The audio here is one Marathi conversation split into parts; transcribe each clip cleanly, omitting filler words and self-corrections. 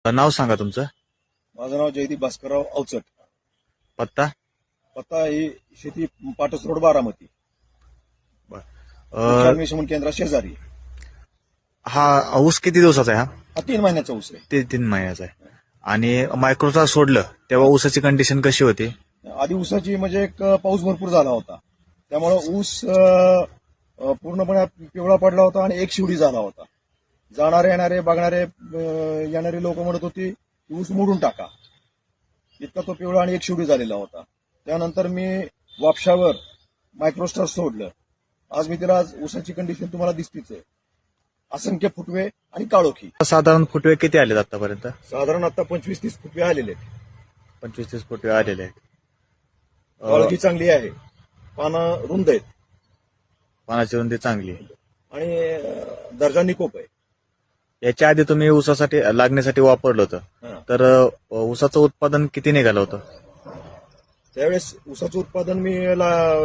नाव सांगा तुमचं. माझं नाव जयदीप भास्करराव अवचट. पत्ता. पत्ता ही शेती पाटस रोड बारामती. अ, अग्निशमन केंद्रा शेजारी. हा ऊस किती दिवसाचा आहे? हा 3 महिन्याचा ऊस आहे. ते 3 महिन्याचा आहे. आणि मायक्रोचा सोडलं तेव्हा ऊसाची कंडिशन कशी होती? आधी ऊसाची म्हणजे एक पाऊस भरपूर झाला होता, त्यामुळे ऊस पूर्णपणे पिवळा पडला होता आणि एक शिवडी झाला होता. जाणारे येणारे बघणारे येणारे लोक म्हणत होती ऊस मोडून टाका, इतका तो पिवळा आणि एक शिवडी झालेला होता. त्यानंतर मी वापशावर मायक्रोस्टार सोडलं. आज मी तिला ऊसाची कंडिशन तुम्हाला दिसतीच आहे. असंख्य फुटवे आणि काळोखी. साधारण फुटवे किती आलेत आतापर्यंत? साधारण आता 25-30 फुटवे आलेले आहेत. 25-30 फुटवे आलेले आहेत. काळोखी चांगली आहे, पानं रुंद आहेत पानाची रुंदी चांगली आहे आणि दर्जा निकोप आहे. याच्या आधी तुम्ही ऊसासाठी लागण्यासाठी वापरलं होतं, हा. तर ऊसाचं उत्पादन किती निघालं होतं? त्यावेळेस ऊसाचं उत्पादन मी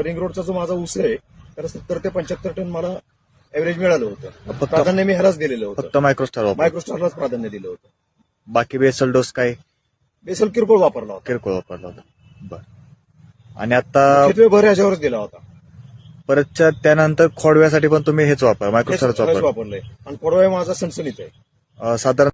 रिंग रोडचा जो माझा ऊस आहे तर 70 ते 75 टन मला एव्हरेज मिळालं होतं. प्राधान्य मी ह्यालाच दिलेलं होतं, फक्त मायक्रोस्टार वापर. मायक्रोस्टारलाच प्राधान्य दिलं होतं. बाकी बेसल डोस काय? बेसल किरकोळ वापरला होता. किरकोळ वापरला होता. बरं. आणि आता शेतवे भर याच्यावरच दिला होता. परतच्या त्यानंतर खोडव्यासाठी पण तुम्ही हेच वापर, हेच मायक्रोस्टारच वापर. वापरलंय आणि पोडवा माझा सणसणीत आहे. साधारण